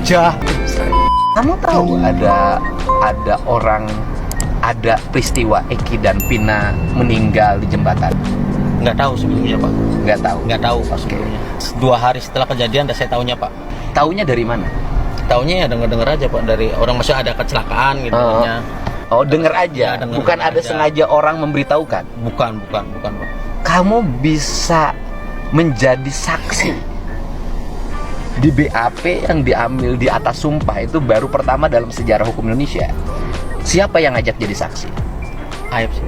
Jahat. Kamu tahu ada peristiwa Eki dan Pina meninggal di jembatan? Nggak tahu sebelumnya Pak. Nggak tahu Pak sebelumnya. 2 hari setelah kejadian saya tahunya Pak. Taunya dari mana? Tahunya ya denger aja Pak dari orang, maksudnya ada kecelakaan gitu. Oh, denger aja. Ya, Bukan ada aja. sengaja orang memberitahukan. Bukan Pak. Kamu bisa menjadi saksi di BAP yang diambil di atas sumpah itu baru pertama dalam sejarah hukum Indonesia. Siapa yang ngajak jadi saksi? Aib sih.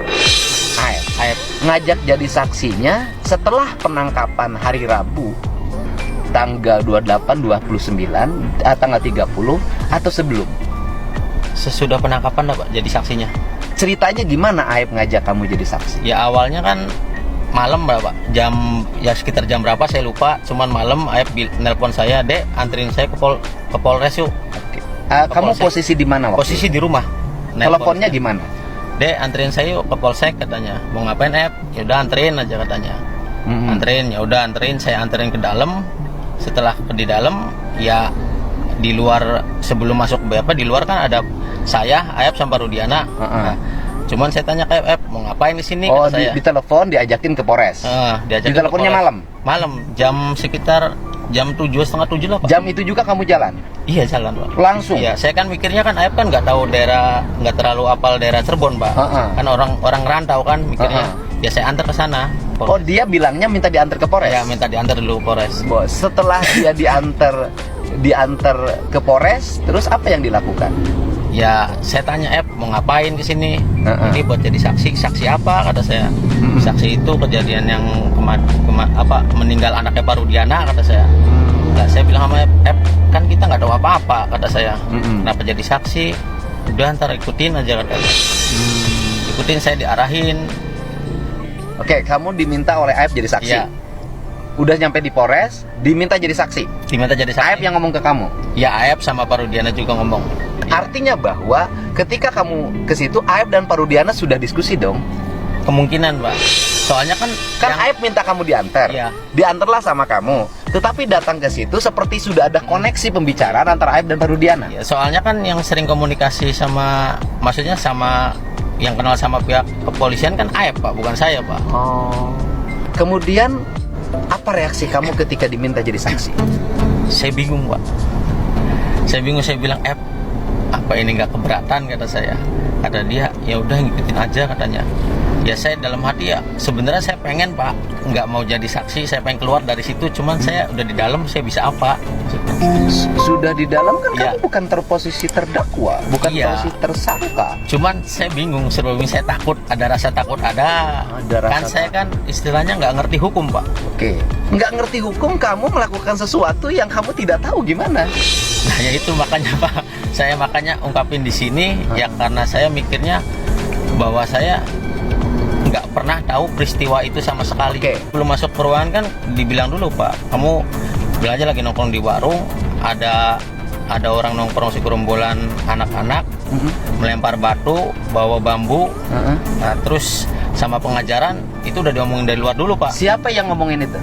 Aib ngajak jadi saksinya setelah penangkapan hari Rabu tanggal 28, 29, tanggal 30 atau sebelum? Sesudah penangkapan lah Pak jadi saksinya. Ceritanya gimana Aib ngajak kamu jadi saksi? Ya awalnya kan malam berapa? Sekitar jam berapa saya lupa. Cuman malam Aib nelpon saya, "Dek, anterin saya ke Polres yuk." Oke. Kamu posisi di mana waktu? Posisi di rumah. Teleponnya gimana? "Dek, anterin saya yuk ke Polsek," katanya. "Mau ngapain, Aib?" "Ya udah anterin aja," katanya. Anterin, ya udah anterin, saya anterin ke dalam. Setelah di dalam, ya di luar sebelum masuk ke BAP, di luar kan ada saya, Aib sama Rudiana. Nah, cuman saya tanya ke Aib, "Mau ngapain di sini?" Oh, kata saya. di telepon diajakin ke Polres. Diajakin Di teleponnya ke Polres. malam. Malam, sekitar jam 7, setengah 7 lah Pak. Jam itu juga kamu jalan? Iya jalan Pak. Langsung? Iya, saya kan mikirnya kan Aib kan nggak tahu daerah, nggak terlalu apal daerah Cirebon Pak. Kan orang rantau kan mikirnya. Ya saya antar ke sana. Oh, dia bilangnya minta diantar ke Polres? Ya minta diantar dulu ke Polres. Bos, setelah dia diantar ke Polres, terus apa yang dilakukan? Ya saya tanya, "Mau ngapain di sini?" "Ini buat jadi saksi apa?" kata saya. "Saksi itu kejadian yang meninggal anaknya Pak Rudiana," kata saya. Nah, saya bilang sama kan kita nggak tahu apa-apa," kata saya. "Kenapa jadi saksi? Udah ntar ikutin aja," kata saya. Ikutin, saya diarahin. Oke, kamu diminta oleh Aib jadi saksi. Ya. Udah nyampe di Polres, diminta jadi saksi. Diminta jadi saksi. Aib yang ngomong ke kamu. Ya, Aib sama Pak Rudiana juga ngomong. Artinya bahwa ketika kamu ke situ, Aib dan Pak Rudiana sudah diskusi dong. Kemungkinan Pak. Soalnya kan Aib minta kamu diantar. Iya. Diantarlah sama kamu. Tetapi datang ke situ seperti sudah ada koneksi pembicaraan antara Aib dan Pak Rudiana. Ya, soalnya kan yang sering komunikasi maksudnya sama yang kenal sama pihak kepolisian kan Aib Pak, bukan saya Pak. Oh. Kemudian apa reaksi kamu ketika diminta jadi saksi? Saya bingung Pak. Saya bilang, "Apa ini nggak keberatan?" kata saya. Kata dia, "Ya udah ngikutin aja," katanya. Ya saya dalam hati ya sebenarnya saya pengen Pak nggak mau jadi saksi, saya pengen keluar dari situ, cuman saya udah di dalam, saya bisa apa? Sudah di dalam kan Ya. kamu bukan terposisi terdakwa, bukan posisi tersangka. Cuman saya bingung, sebelumnya saya takut, ada rasa takut ada kan saya kan istilahnya nggak ngerti hukum Pak. Oke, nggak ngerti hukum, kamu melakukan sesuatu yang kamu tidak tahu gimana? Nah ya itu makanya Pak, saya makanya ungkapin di sini ya karena saya mikirnya bahwa saya nggak pernah tahu peristiwa itu sama sekali. Belum masuk ke ruangan kan dibilang dulu, "Pak, kamu bilang aja lagi nongkrong di warung, ada orang nongkrong segerombolan anak-anak melempar batu, bawa bambu, nah, terus sama pengajaran itu udah diomongin dari luar dulu Pak." Siapa yang ngomongin itu?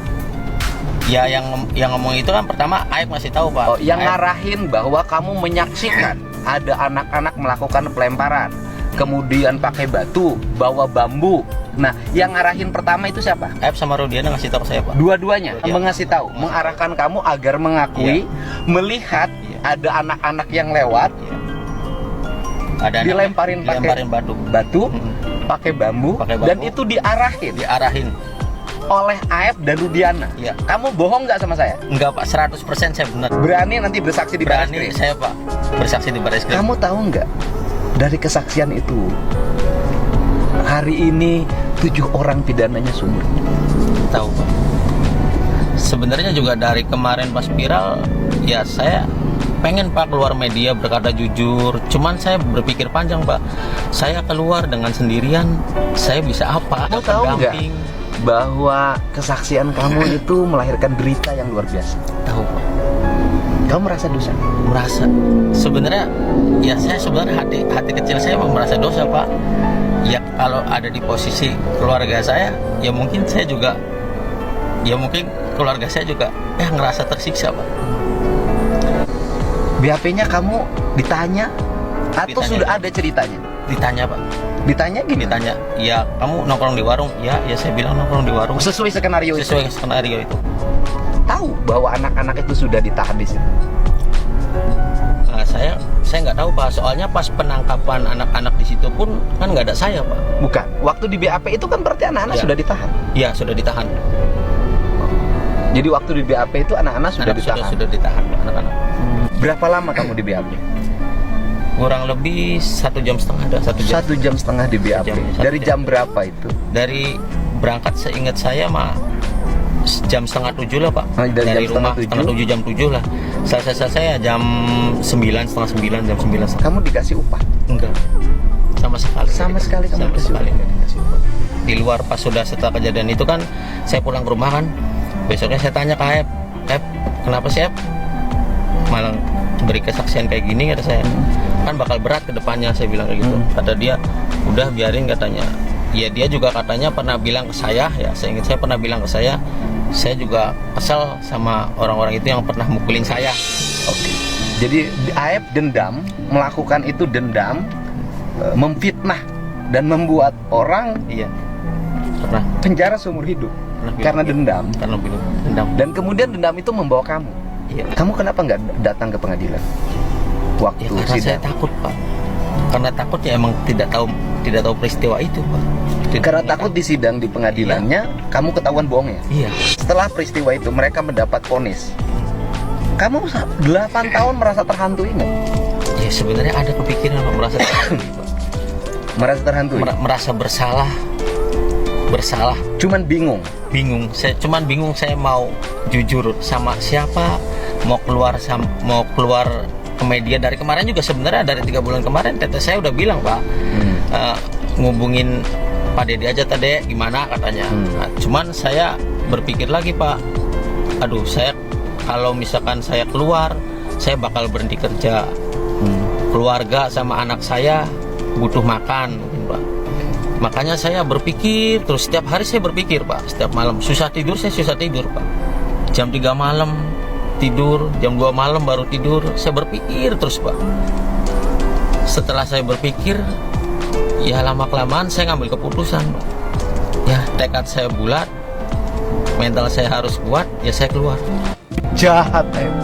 Ya yang ngomong itu kan pertama Aib ngasih tahu Pak. Oh, yang ngarahin bahwa kamu menyaksikan ada anak-anak melakukan pelemparan, kemudian pakai batu, bawa bambu. Nah, yang ngarahin pertama itu siapa? Aib sama Rudiana ngasih tahu ke saya Pak. Dua-duanya mengasih tahu, mengarahkan kamu agar mengakui, melihat ada anak-anak yang lewat, ada dilemparin batu, pakai bambu, dan itu diarahin oleh Aib dan Rudiana. Iya. Kamu bohong nggak sama saya? Enggak Pak, 100% saya benar. Berani nanti bersaksi di baris Berani krim? saya Pak, bersaksi di baris krim. Kamu tahu nggak, dari kesaksian itu hari ini 7 orang pidananya sumur? Tahu Pak. Sebenarnya juga dari kemarin pas viral, ya saya pengen Pak keluar media berkata jujur. Cuman saya berpikir panjang Pak. Saya keluar dengan sendirian, saya bisa apa? Kamu tahu nggak bahwa kesaksian kamu itu melahirkan berita yang luar biasa? Tahu Pak. Kamu merasa dosa? Merasa. Sebenarnya ya saya sebenarnya hati kecil saya merasa dosa Pak. Ya kalau ada di posisi keluarga saya, ya mungkin saya juga, ya mungkin keluarga saya juga ngerasa tersiksa Pak. BAP-nya kamu ditanya atau Ditanya. sudah ada ceritanya? Ditanya Pak, Ditanya gini. ditanya, ya kamu nongkrong di warung? Ya saya bilang nongkrong di warung. Sesuai skenario itu. Sesuai skenario itu. Tahu bahwa anak-anak itu sudah ditahan di situ. Nah, saya nggak tahu Pak, soalnya pas penangkapan anak-anak di situ pun kan nggak ada saya Pak. Bukan. Waktu di BAP itu kan berarti anak-anak Ya. sudah ditahan. Iya sudah ditahan. Jadi waktu di BAP itu anak-anak sudah Anak ditahan. sudah ditahan Pak, anak-anak. Berapa lama kamu di BAP? Kurang lebih 1,5 jam ada, 1 jam. 1,5 jam di BAP. Satu Dari jam. jam berapa itu? Dari berangkat seingat saya mah jam 6:30 lah Pak. Oh, dari dari jam rumah 6:30? setengah 7, jam 7 lah. Selesai ya jam 9, setengah 9, jam 9. Kamu dikasih upah? Enggak, sama sekali. Sama sekali kamu sama dikasih sekali upah? nggak dikasih upah. Di luar pas sudah setelah kejadian itu kan saya pulang ke rumah kan. Besoknya saya tanya ke Ep, kenapa sih Ep malah beri kesaksian kayak gini, kata saya. Kan bakal berat ke depannya, saya bilang kayak gitu. Kata dia, udah biarin katanya. Ya dia juga katanya pernah bilang ke saya, ya saya ingat saya pernah bilang ke saya juga kesel sama orang-orang itu yang pernah mukulin saya. Oke. Jadi Aep dendam, melakukan itu dendam, memfitnah dan membuat orang Iya, pernah penjara seumur hidup bilang karena gitu. dendam. Karena bilang dendam. Dan kemudian dendam itu membawa kamu. Iya. Kamu kenapa nggak datang ke pengadilan waktu Ya, karena saya sidang? takut Pak. Karena takut ya emang tidak tahu peristiwa itu Pak. Karena takut di sidang di pengadilannya kamu ketahuan bohongnya. Iya. Setelah peristiwa itu mereka mendapat vonis. Kamu 8 tahun merasa terhantui nggak? Ya sebenarnya ada kepikiran Pak, merasa terhantui, Pak. Merasa terhantui? Merasa bersalah, Cuman bingung. saya cuman bingung saya mau jujur sama siapa, mau keluar ke media. Dari kemarin juga sebenarnya dari 3 bulan kemarin teteh saya udah bilang Pak, ngubungin Pak Dedi aja tadi gimana katanya. Nah, cuman saya berpikir lagi Pak, aduh saya kalau misalkan saya keluar saya bakal berhenti kerja, keluarga sama anak saya butuh makan mungkin Pak. Makanya saya berpikir terus, setiap hari saya berpikir Pak, setiap malam susah tidur Pak. Jam 3 malam tidur, jam 2 malam baru tidur. Saya berpikir terus Pak. Setelah saya berpikir, ya lama-kelamaan saya ngambil keputusan Pak. Ya tekad saya bulat, mental saya harus kuat, ya saya keluar. Jahat, Em.